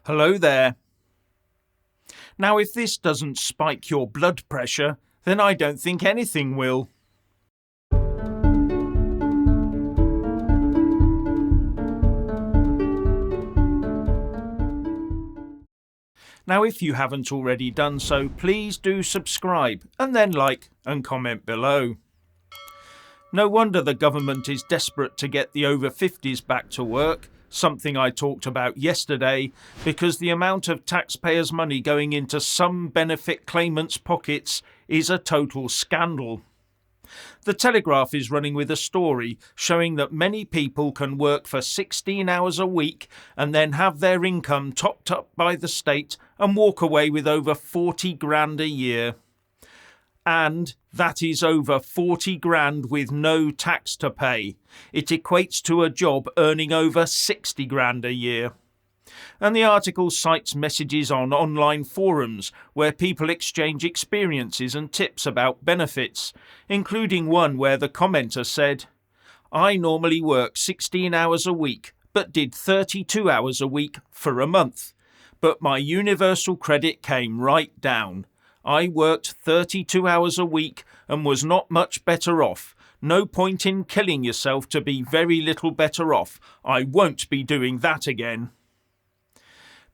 Hello there. Now, if this doesn't spike your blood pressure, then I don't think anything will. Now, if you haven't already done so, please do subscribe and then like and comment below. No wonder the government is desperate to get the over 50s back to work, something I talked about yesterday, because the amount of taxpayers' money going into some benefit claimants' pockets is a total scandal. The Telegraph is running with a story showing that many people can work for 16 hours a week and then have their income topped up by the state and walk away with over 40 grand a year. And that is over 40 grand with no tax to pay. It equates to a job earning over 60 grand a year. And the article cites messages on online forums where people exchange experiences and tips about benefits, including one where the commenter said, "I normally work 16 hours a week, but did 32 hours a week for a month. But my universal credit came right down. I worked 32 hours a week and was not much better off. No point in killing yourself to be very little better off. I won't be doing that again."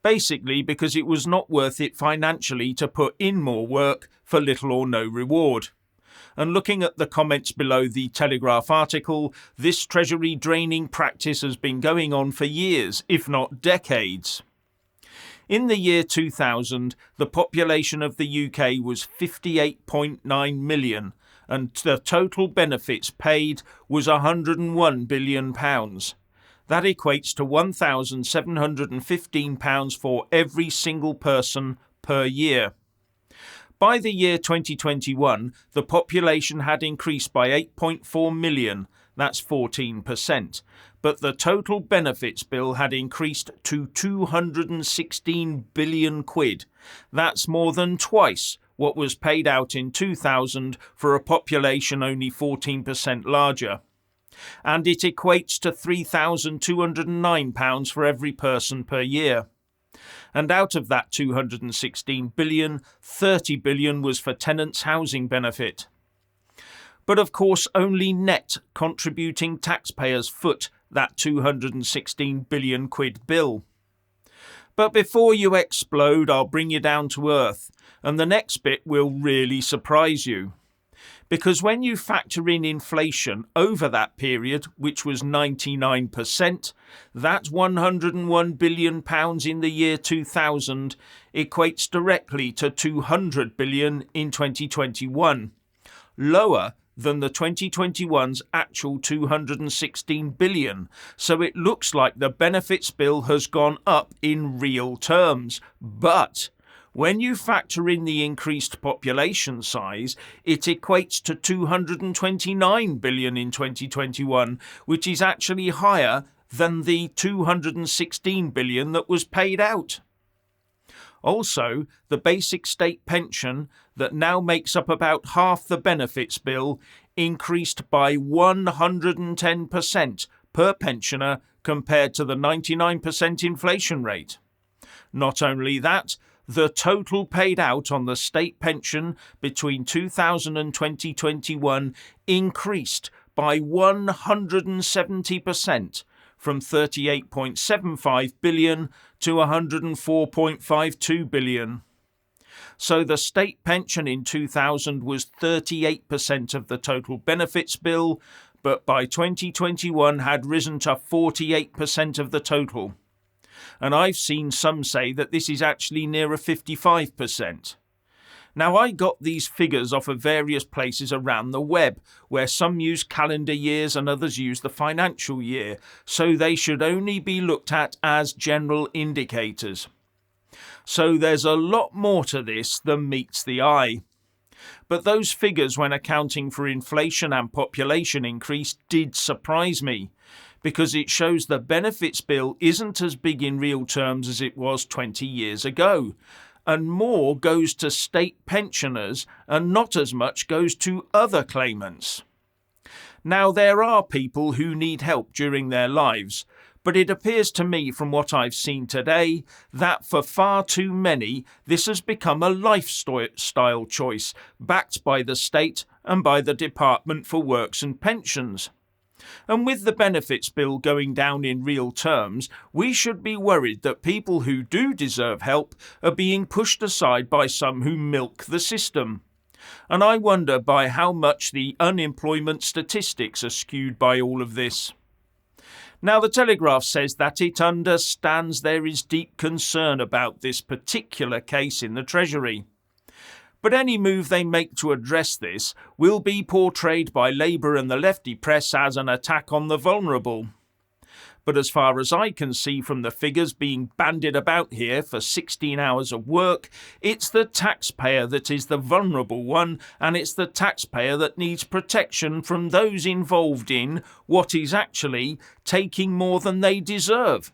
Basically because it was not worth it financially to put in more work for little or no reward. And looking at the comments below the Telegraph article, this treasury draining practice has been going on for years, if not decades. In the year 2000, the population of the UK was 58.9 million, and the total benefits paid was £101 billion. That equates to £1,715 for every single person per year. By the year 2021, the population had increased by 8.4 million, that's 14%, but the total benefits bill had increased to 216 billion quid. That's more than twice what was paid out in 2000 for a population only 14% larger. And it equates to £3,209 for every person per year. And out of that 216 billion, 30 billion was for tenants' housing benefit. But of course, only net contributing taxpayers foot that 216 billion quid bill. But before you explode, I'll bring you down to earth, and the next bit will really surprise you. Because when you factor in inflation over that period, which was 99%, that £101 billion in the year 2000 equates directly to 200 billion in 2021, lower than the 2021's actual 216 billion. So it looks like the benefits bill has gone up in real terms, but when you factor in the increased population size, it equates to 229 billion in 2021, which is actually higher than the 216 billion that was paid out. Also, the basic state pension that now makes up about half the benefits bill increased by 110% per pensioner compared to the 99% inflation rate. Not only that, the total paid out on the state pension between 2000 and 2021 increased by 170%, from 38.75 billion to 104.52 billion. So the state pension in 2000 was 38% of the total benefits bill, but by 2021 had risen to 48% of the total. And I've seen some say that this is actually nearer 55%. Now, I got these figures off of various places around the web, where some use calendar years and others use the financial year, so they should only be looked at as general indicators. So there's a lot more to this than meets the eye. But those figures, when accounting for inflation and population increase, did surprise me, because it shows the benefits bill isn't as big in real terms as it was 20 years ago, and more goes to state pensioners and not as much goes to other claimants. Now, there are people who need help during their lives, But it appears to me from what I've seen today that for far too many this has become a lifestyle choice backed by the state and by the Department for Works and Pensions. And with the benefits bill going down in real terms, we should be worried that people who do deserve help are being pushed aside by some who milk the system. And I wonder by how much the unemployment statistics are skewed by all of this. Now, the Telegraph says that it understands there is deep concern about this particular case in the Treasury. But any move they make to address this will be portrayed by Labour and the lefty press as an attack on the vulnerable. But as far as I can see from the figures being bandied about here for 16 hours of work, it's the taxpayer that is the vulnerable one, and it's the taxpayer that needs protection from those involved in what is actually taking more than they deserve.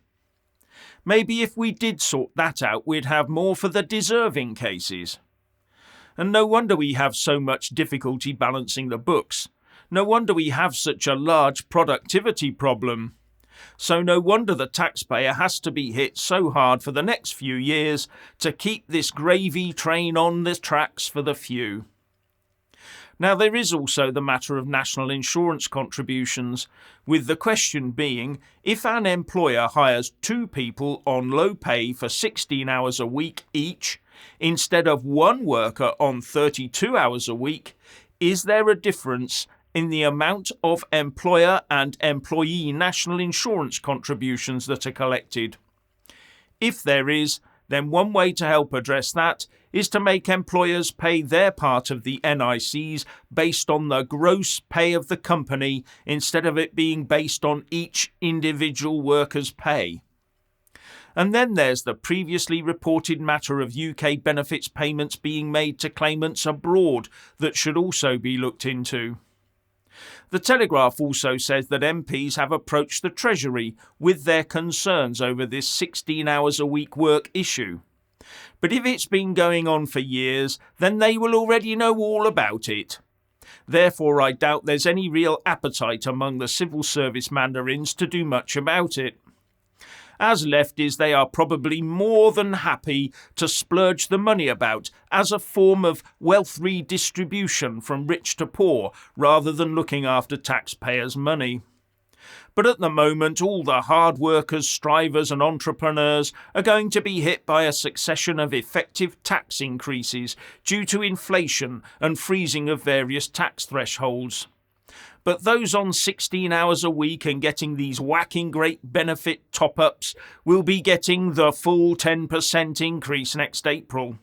Maybe if we did sort that out, we'd have more for the deserving cases. And no wonder we have so much difficulty balancing the books. No wonder we have such a large productivity problem. So no wonder the taxpayer has to be hit so hard for the next few years to keep this gravy train on the tracks for the few. Now, there is also the matter of national insurance contributions, with the question being, if an employer hires 2 people on low pay for 16 hours a week each, instead of 1 worker on 32 hours a week, is there a difference in the amount of employer and employee national insurance contributions that are collected? If there is, then one way to help address that is to make employers pay their part of the NICs based on the gross pay of the company instead of it being based on each individual worker's pay. And then there's the previously reported matter of UK benefits payments being made to claimants abroad that should also be looked into. The Telegraph also says that MPs have approached the Treasury with their concerns over this 16 hours a week work issue. But if it's been going on for years, then they will already know all about it. Therefore, I doubt there's any real appetite among the civil service mandarins to do much about it. As lefties, they are probably more than happy to splurge the money about as a form of wealth redistribution from rich to poor, rather than looking after taxpayers' money. But at the moment, all the hard workers, strivers and entrepreneurs are going to be hit by a succession of effective tax increases due to inflation and freezing of various tax thresholds. But those on 16 hours a week and getting these whacking great benefit top-ups will be getting the full 10% increase next April.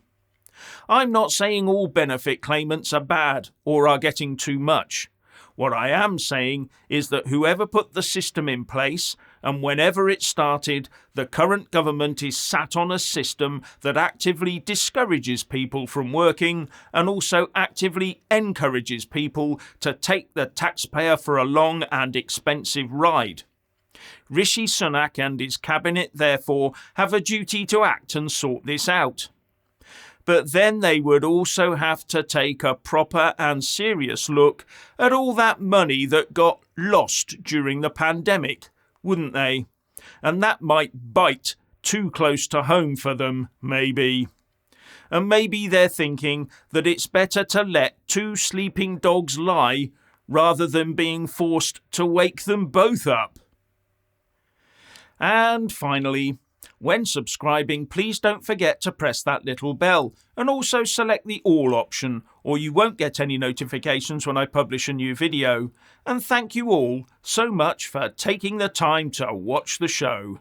I'm not saying all benefit claimants are bad or are getting too much. What I am saying is that whoever put the system in place, and whenever it started, the current government is sat on a system that actively discourages people from working and also actively encourages people to take the taxpayer for a long and expensive ride. Rishi Sunak and his cabinet, therefore, have a duty to act and sort this out. But then they would also have to take a proper and serious look at all that money that got lost during the pandemic, wouldn't they? And that might bite too close to home for them, maybe. And maybe they're thinking that it's better to let 2 sleeping dogs lie rather than being forced to wake them both up. And finally, when subscribing, please don't forget to press that little bell and also select the all option, or you won't get any notifications when I publish a new video. And thank you all so much for taking the time to watch the show.